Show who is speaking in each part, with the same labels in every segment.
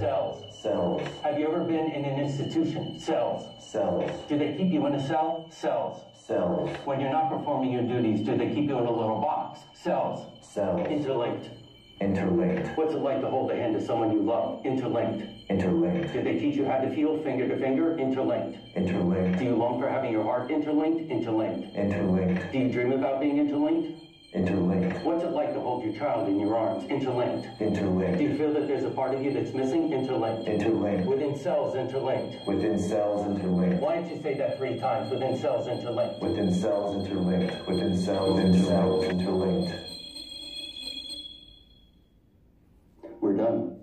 Speaker 1: Cells.
Speaker 2: Cells.
Speaker 1: Have you ever been in an institution? Cells.
Speaker 2: Cells.
Speaker 1: Do they keep you in a cell? Cells.
Speaker 2: Cells.
Speaker 1: When you're not performing your duties, do they keep you in a little box? Cells.
Speaker 2: Cells.
Speaker 1: Interlinked.
Speaker 2: Interlinked.
Speaker 1: What's it like to hold the hand of someone you love? Interlinked.
Speaker 2: Interlinked.
Speaker 1: Did they teach you how to feel finger to finger? Interlinked.
Speaker 2: Interlinked.
Speaker 1: Do you long for having your heart interlinked? Interlinked.
Speaker 2: Interlinked.
Speaker 1: Do you dream about being interlinked?
Speaker 2: Interlinked.
Speaker 1: What's it like to hold your child in your arms? Interlinked.
Speaker 2: Interlinked.
Speaker 1: Do you feel that there's a part of you that's missing? Interlinked.
Speaker 2: Interlinked.
Speaker 1: Within cells, interlinked.
Speaker 2: Within cells, interlinked.
Speaker 1: Why don't you say that 3 times? Within cells, interlinked.
Speaker 2: Within cells, interlinked. Within cells, interlinked.
Speaker 1: We're done.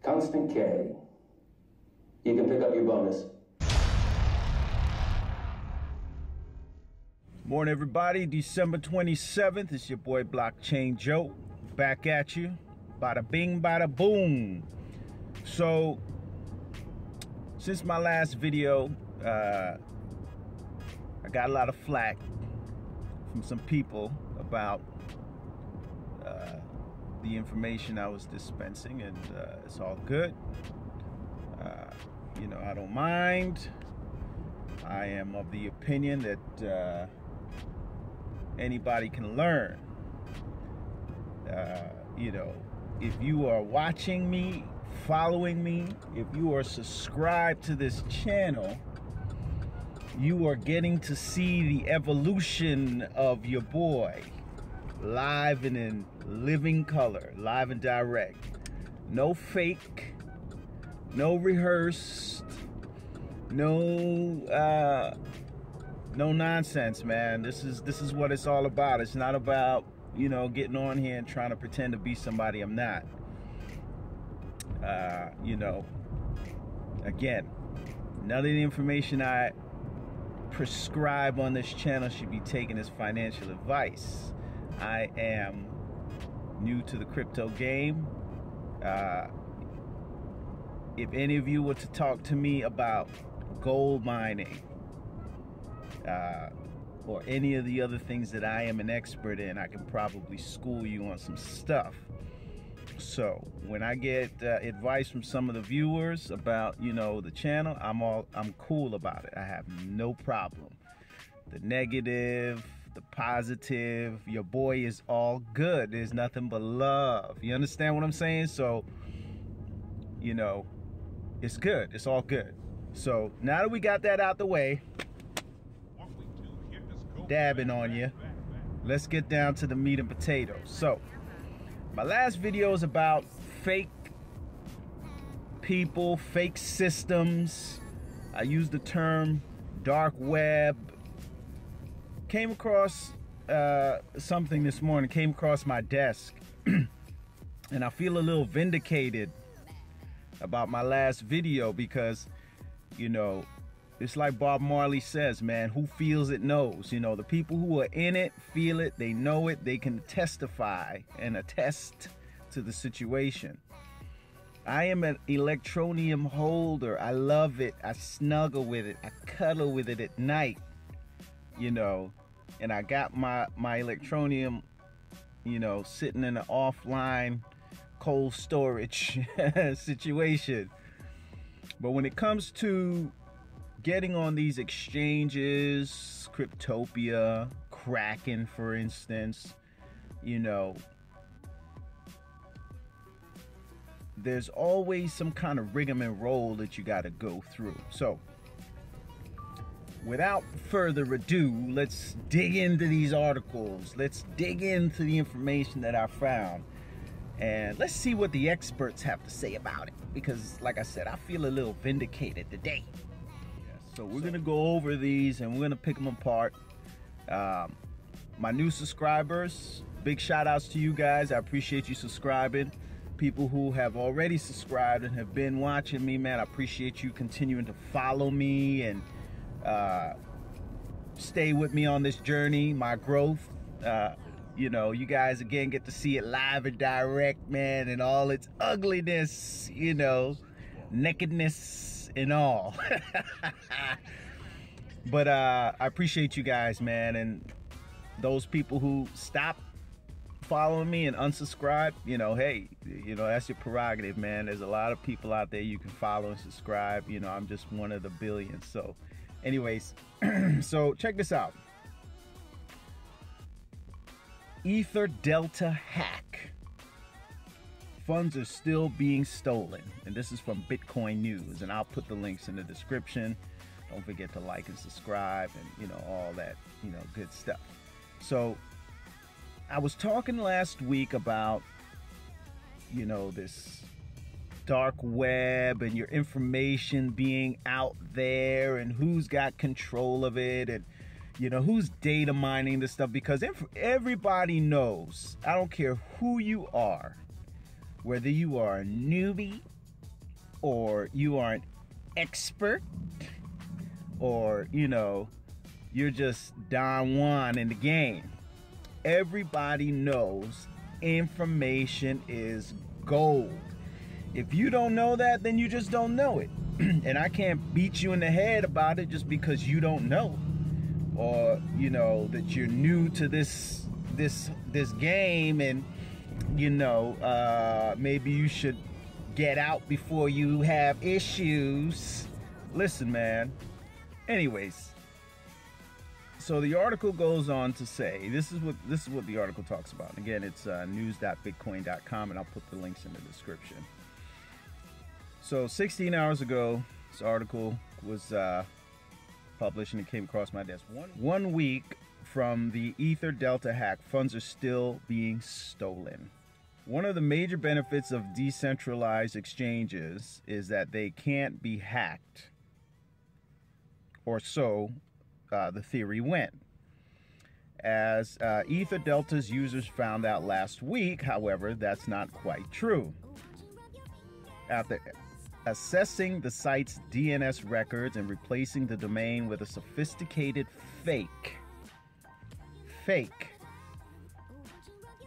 Speaker 1: Constant K. You can pick up your bonus.
Speaker 3: Morning, everybody. December 27th. It's your boy Blockchain Joe. Back at you. Bada bing, bada boom. So, since my last video, I got a lot of flack from some people about the information I was dispensing, and it's all good. You know, I don't mind. I am of the opinion that anybody can learn. You know, if you are watching me, following me, if you are subscribed to this channel, you are getting to see the evolution of your boy live and in living color, live and direct. No fake, no rehearsed, no nonsense, man. This is what it's all about. It's not about, you know, getting on here and trying to pretend to be somebody I'm not. You know, again, none of the information I prescribe on this channel should be taken as financial advice. I am new to the crypto game. If any of you were to talk to me about gold mining, or any of the other things that I am an expert in, I can probably school you on some stuff. So when I get advice from some of the viewers about, you know, the channel, I'm cool about it. I have no problem. The negative, the positive, your boy is all good. There's nothing but love. You understand what I'm saying? So, you know, it's good. It's all good. So now that we got that out the way, dabbing on you, let's get down to the meat and potatoes. So my last video is about fake people, fake systems. I used the term dark web. Came across something this morning, came across my desk, and I feel a little vindicated about my last video because, you know, it's like Bob Marley says, man, who feels it knows. You know, the people who are in it feel it, they know it, they can testify and attest to the situation. I am an Electroneum holder. I love it. I snuggle with it. I cuddle with it at night, you know, and I got my Electroneum, you know, sitting in an offline cold storage situation. But when it comes to getting on these exchanges, Cryptopia, Kraken, for instance, you know, there's always some kind of rigmarole that you got to go through. So without further ado, let's dig into these articles. Let's dig into the information that I found. And let's see what the experts have to say about it. Because, like I said, I feel a little vindicated today. So we're going to go over these and we're going to pick them apart. My new subscribers, big shout outs to you guys. I appreciate you subscribing. People who have already subscribed and have been watching me, man, I appreciate you continuing to follow me and stay with me on this journey, my growth. You know, you guys again get to see it live and direct, man, and all its ugliness, you know, nakedness and all. But I appreciate you guys, man, and those people who stop following me and unsubscribe, you know, hey, you know, that's your prerogative, man. There's a lot of people out there you can follow and subscribe. You know, I'm just one of the billions. So anyways, so check this out. EtherDelta hack. Funds are still being stolen. And this is from Bitcoin News. And I'll put the links in the description. Don't forget to like and subscribe and, you know, all that, you know, good stuff. So I was talking last week about, you know, this dark web and your information being out there and who's got control of it and, you know, who's data mining this stuff, because everybody knows, I don't care who you are, whether you are a newbie or you are an expert or, you know, you're just Don Juan in the game. Everybody knows information is gold. If you don't know that, then you just don't know it. And I can't beat you in the head about it just because you don't know. Or, you know, that you're new to this game and, you know, maybe you should get out before you have issues. Listen, man. Anyways, so the article goes on to say, this is what the article talks about. Again, it's news.bitcoin.com, and I'll put the links in the description. So 16 hours ago, this article was published and it came across my desk. One week from the EtherDelta hack, funds are still being stolen. One of the major benefits of decentralized exchanges is that they can't be hacked, or so the theory went. As EtherDelta's users found out last week, however, that's not quite true. After assessing the site's DNS records and replacing the domain with a sophisticated fake,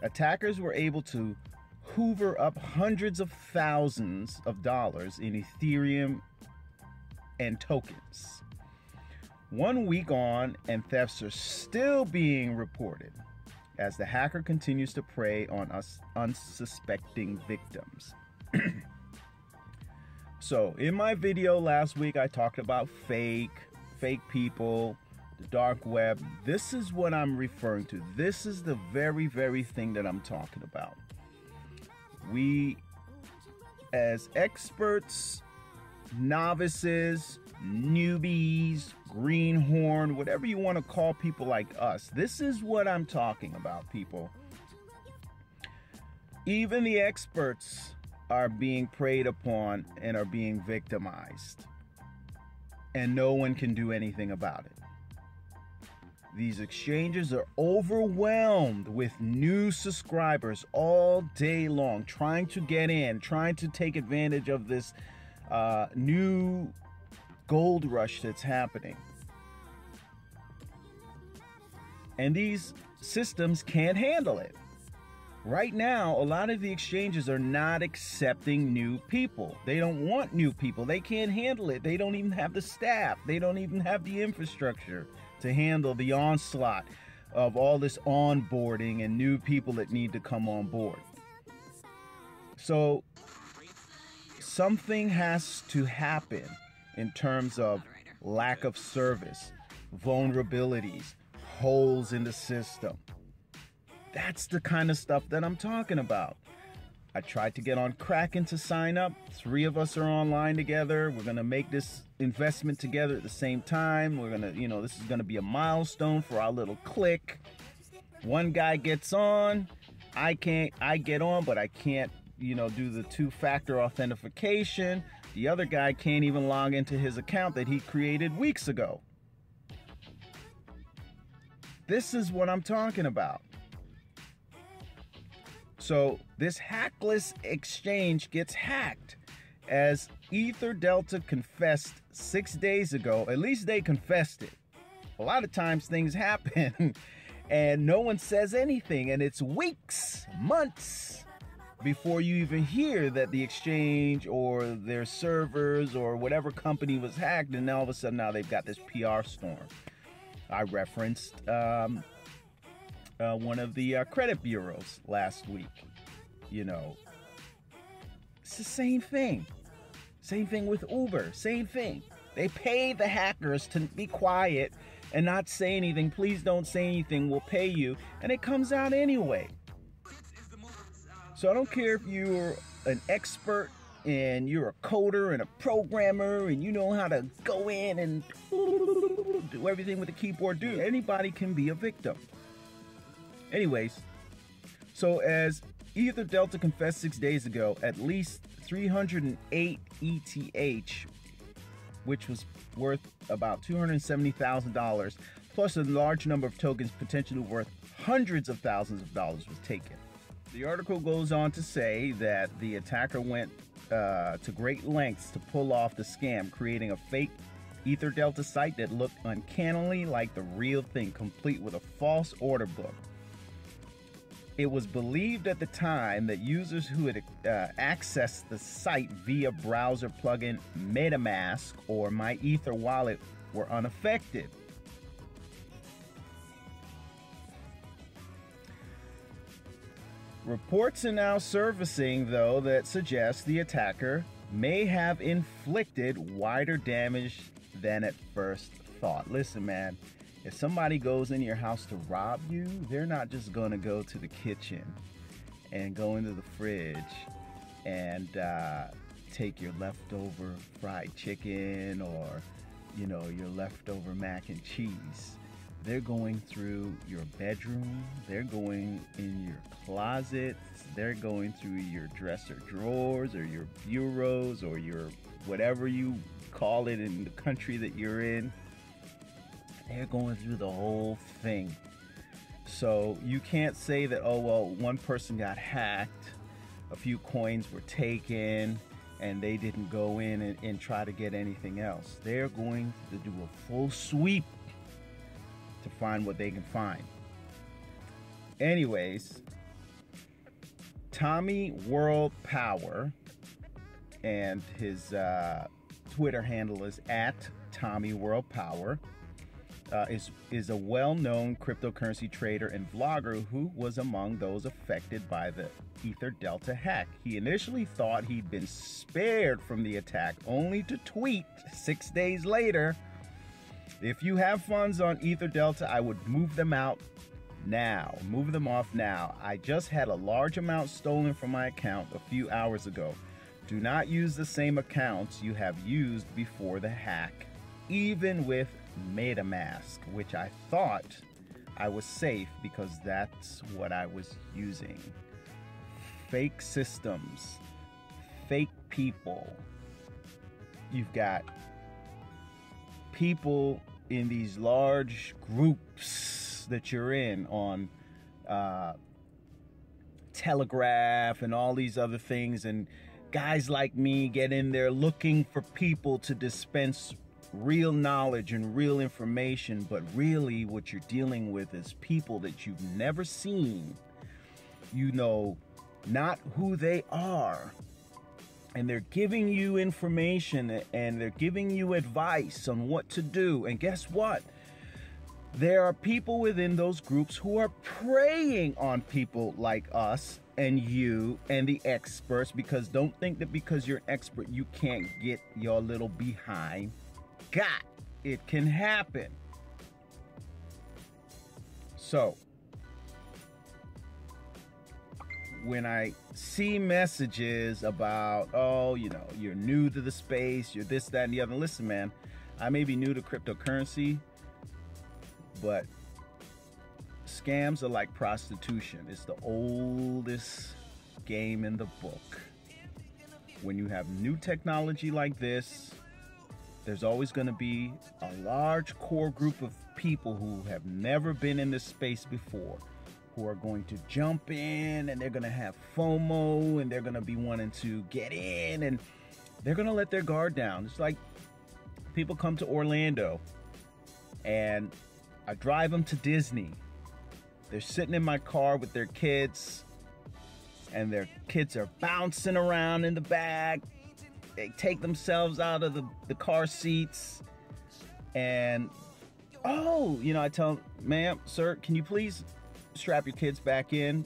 Speaker 3: attackers were able to hoover up hundreds of thousands of dollars in Ethereum and tokens. 1 week on, and thefts are still being reported as the hacker continues to prey on us unsuspecting victims. So in my video last week, I talked about fake people, the dark web. This is what I'm referring to. This is the very, very thing that I'm talking about. We, as experts, novices, newbies, greenhorn, whatever you want to call people like us, this is what I'm talking about, people. Even the experts are being preyed upon and are being victimized, and no one can do anything about it. These exchanges are overwhelmed with new subscribers all day long, trying to get in, trying to take advantage of this new gold rush that's happening. And these systems can't handle it. Right now, a lot of the exchanges are not accepting new people. They don't want new people. They can't handle it. They don't even have the staff. They don't even have the infrastructure to handle the onslaught of all this onboarding and new people that need to come on board. So something has to happen in terms of lack of service, vulnerabilities, holes in the system. That's the kind of stuff that I'm talking about. I tried to get on Kraken to sign up. 3 of us are online together. We're going to make this investment together at the same time. We're going to, you know, this is going to be a milestone for our little clique. One guy gets on. I get on, but I can't, you know, do the 2-factor authentication. The other guy can't even log into his account that he created weeks ago. This is what I'm talking about. So this hackless exchange gets hacked, as EtherDelta confessed 6 days ago. At least they confessed it. A lot of times things happen and no one says anything, and it's weeks, months before you even hear that the exchange or their servers or whatever company was hacked, and all of a sudden now they've got this PR storm. I referenced one of the credit bureaus last week. You know, it's the same thing. Same thing with Uber. Same thing. They pay the hackers to be quiet and not say anything. Please don't say anything. We'll pay you. And it comes out anyway. So I don't care if you're an expert and you're a coder and a programmer and you know how to go in and do everything with the keyboard. Dude, anybody can be a victim. Anyways, so as EtherDelta confessed 6 days ago, at least 308 ETH, which was worth about $270,000, plus a large number of tokens potentially worth hundreds of thousands of dollars was taken. The article goes on to say that the attacker went to great lengths to pull off the scam, creating a fake EtherDelta site that looked uncannily like the real thing, complete with a false order book. It was believed at the time that users who had accessed the site via browser plugin MetaMask or My Ether wallet were unaffected. Reports are now surfacing, though, that suggest the attacker may have inflicted wider damage than at first thought. Listen, man. If somebody goes in your house to rob you, they're not just going to go to the kitchen and go into the fridge and take your leftover fried chicken or, you know, your leftover mac and cheese. They're going through your bedroom. They're going in your closets. They're going through your dresser drawers or your bureaus or your whatever you call it in the country that you're in. They're going through the whole thing. So you can't say that, oh, well, one person got hacked, a few coins were taken, and they didn't go in and try to get anything else. They're going to do a full sweep to find what they can find. Anyways, Tommy World Power, and his Twitter handle is @TommyWorldPower. Is a well-known cryptocurrency trader and vlogger who was among those affected by the EtherDelta hack. He initially thought he'd been spared from the attack, only to tweet 6 days later, "If you have funds on EtherDelta, I would move them out now. Move them off now. I just had a large amount stolen from my account a few hours ago. Do not use the same accounts you have used before the hack, even with MetaMask," which I thought I was safe because that's what I was using. Fake systems, fake people. You've got people in these large groups that you're in on Telegraph and all these other things, and guys like me get in there looking for people to dispense real knowledge and real information, but really what you're dealing with is people that you've never seen. You know not who they are, and they're giving you information and they're giving you advice on what to do. And guess what? There are people within those groups who are preying on people like us and you and the experts, because don't think that because you're an expert you can't get your little behind got. It can happen. So when I see messages about, oh, you know, you're new to the space, you're this, that, and the other, listen, man, I may be new to cryptocurrency, but scams are like prostitution. It's the oldest game in the book. When you have new technology like this, there's always going to be a large core group of people who have never been in this space before, who are going to jump in, and they're going to have FOMO, and they're going to be wanting to get in, and they're going to let their guard down. It's like people come to Orlando, and I drive them to Disney. They're sitting in my car with their kids, and their kids are bouncing around in the back. They take themselves out of the car seats, and, oh, you know, I tell them, ma'am, sir, can you please strap your kids back in.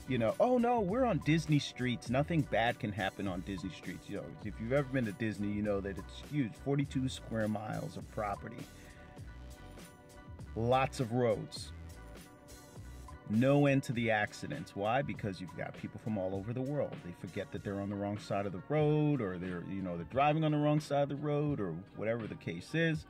Speaker 3: You know, oh no, we're on Disney streets. Nothing bad can happen on Disney streets. You know, if you've ever been to Disney, you know that it's huge, 42 square miles of property. Lots of roads. No end to the accidents. Why? Because you've got people from all over the world. They forget that they're on the wrong side of the road, or they're driving on the wrong side of the road, or whatever the case is.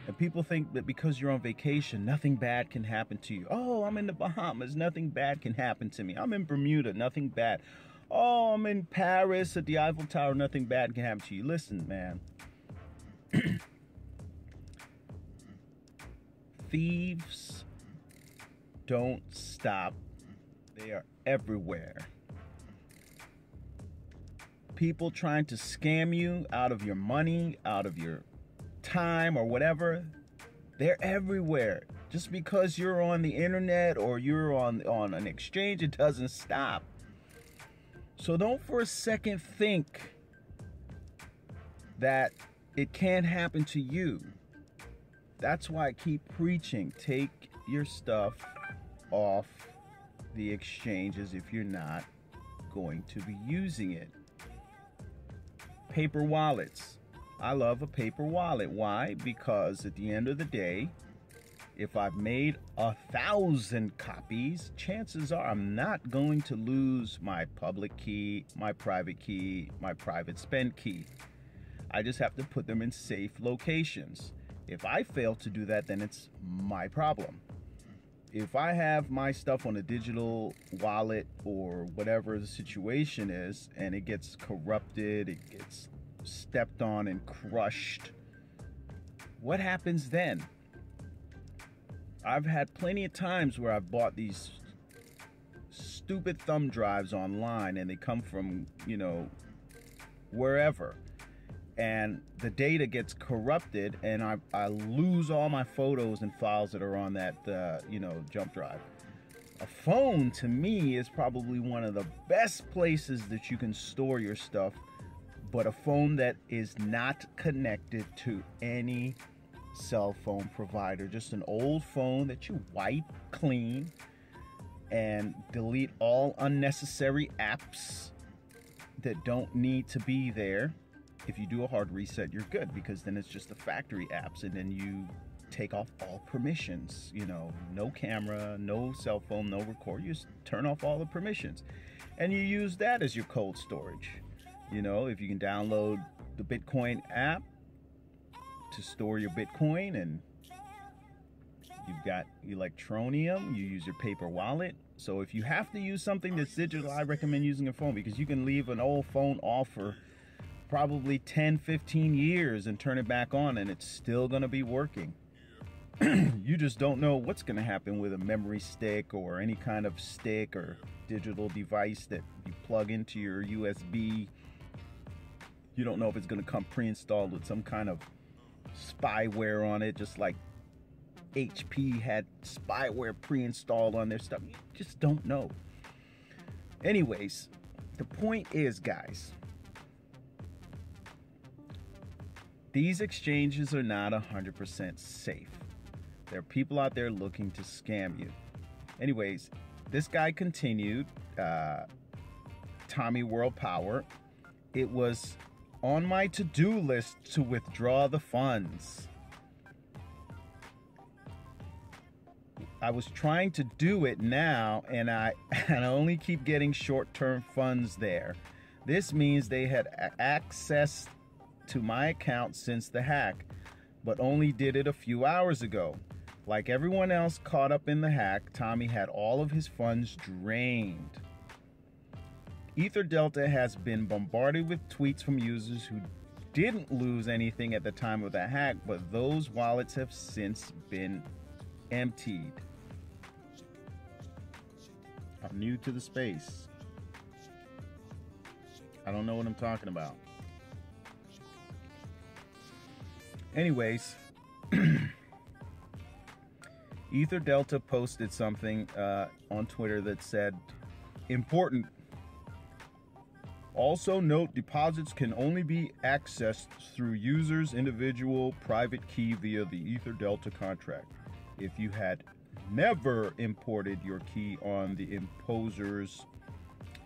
Speaker 3: And people think that because you're on vacation, nothing bad can happen to you. Oh, I'm in the Bahamas, nothing bad can happen to me. I'm in Bermuda, nothing bad. Oh, I'm in Paris at the Eiffel Tower, nothing bad can happen to you. Listen, man. Thieves don't stop. They are everywhere. People trying to scam you out of your money, out of your time or whatever, they're everywhere. Just because you're on the internet or you're on an exchange, it doesn't stop. So don't for a second think that it can't happen to you. That's why I keep preaching. Take your stuff off the exchanges if you're not going to be using it. Paper wallets. I love a paper wallet. Why? Because at the end of the day, if I've made 1,000 copies, chances are I'm not going to lose my public key, my private spend key. I just have to put them in safe locations. If I fail to do that, then it's my problem. If I have my stuff on a digital wallet or whatever the situation is, and it gets corrupted, it gets stepped on and crushed, what happens then? I've had plenty of times where I've bought these stupid thumb drives online, and they come from, wherever. And the data gets corrupted, and I lose all my photos and files that are on that, jump drive. A phone, to me, is probably one of the best places that you can store your stuff, but a phone that is not connected to any cell phone provider. Just an old phone that you wipe clean and delete all unnecessary apps that don't need to be there. If you do a hard reset, you're good, because then it's just the factory apps, and then you take off all permissions. No camera, no cell phone, no record. You just turn off all the permissions, and you use that as your cold storage. If you can download the Bitcoin app to store your Bitcoin, and you've got Electroneum, you use your paper wallet. So if you have to use something that's digital, I recommend using a phone, because you can leave an old phone off for probably 10, 15 years and turn it back on, and it's still going to be working. You just don't know what's going to happen with a memory stick or any kind of stick or digital device that you plug into your USB. You don't know if it's going to come pre-installed with some kind of spyware on it, just like HP had spyware pre-installed on their stuff. You just don't know. Anyways, the point is, guys, these exchanges are not 100% safe. There are people out there looking to scam you. Anyways, this guy continued, Tommy World Power. It was on my to-do list to withdraw the funds. I was trying to do it now, and I only keep getting short-term funds there. This means they had access to my account since the hack, but only did it a few hours ago. Like everyone else caught up in the hack, Tommy had all of his funds drained. EtherDelta has been bombarded with tweets from users who didn't lose anything at the time of the hack, but those wallets have since been emptied. I'm new to the space. I don't know what I'm talking about. Anyways, EtherDelta posted something on Twitter that said, important. Also note, deposits can only be accessed through users' individual private key via the EtherDelta contract. If you had never imported your key on the imposer's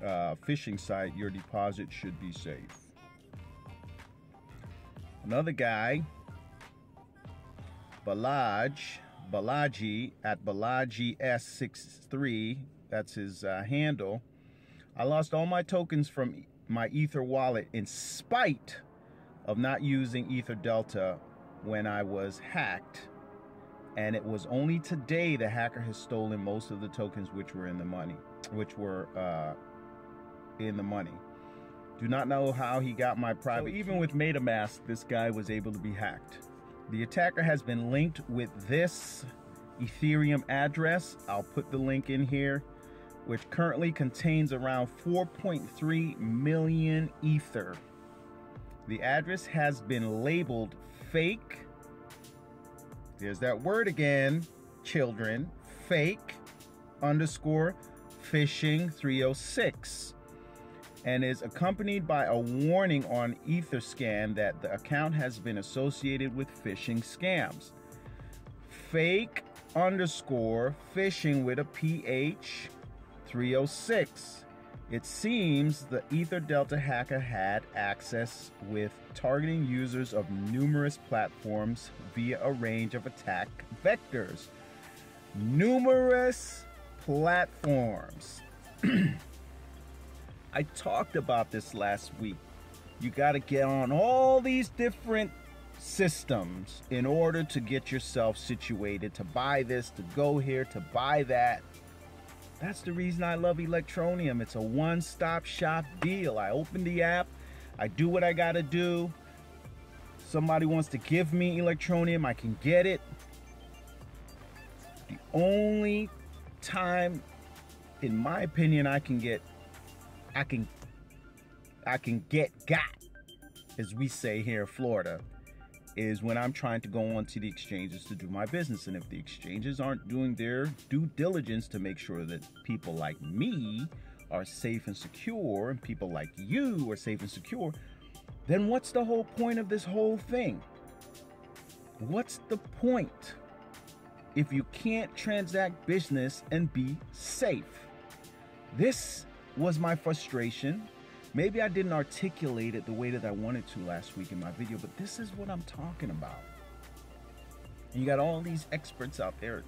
Speaker 3: phishing site, your deposit should be safe. Another guy, Balaji at Balaji S63, that's his handle. I lost all my tokens from my Ether wallet in spite of not using EtherDelta when I was hacked. And it was only today the hacker has stolen most of the tokens which were in the money, Do not know how he got my private. So even with MetaMask, this guy was able to be hacked. The attacker has been linked with this Ethereum address. I'll put the link in here, which currently contains around 4.3 million Ether. The address has been labeled fake. There's that word again, children. Fake _ phishing 306. And is accompanied by a warning on EtherScan that the account has been associated with phishing scams. Fake _ phishing with a PH 306. It seems the EtherDelta hacker had access with targeting users of numerous platforms via a range of attack vectors. Numerous platforms. I talked about this last week. You got to get on all these different systems in order to get yourself situated, to buy this, to go here, to buy that. That's the reason I love Electroneum. It's a one-stop shop deal. I open the app, I do what I got to do. Somebody wants to give me Electroneum, I can get it. The only time, in my opinion, I can get got, as we say here in Florida, is when I'm trying to go onto the exchanges to do my business. And if the exchanges aren't doing their due diligence to make sure that people like me are safe and secure, and people like you are safe and secure, then what's the whole point of this whole thing? What's the point if you can't transact business and be safe? This was my frustration. Maybe I didn't articulate it the way that I wanted to last week in my video, but this is what I'm talking about. And you got all these experts out there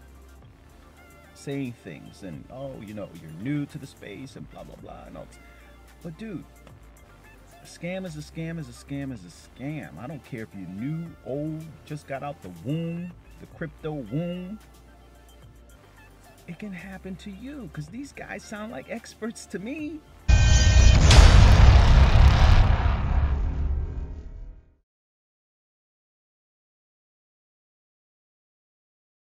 Speaker 3: saying things, and oh, you know, you're new to the space and blah, blah, blah, and all this. But dude, a scam is a scam is a scam is a scam. I don't care if you're new, old, just got out the womb, the crypto womb. It can happen to you, because these guys sound like experts to me.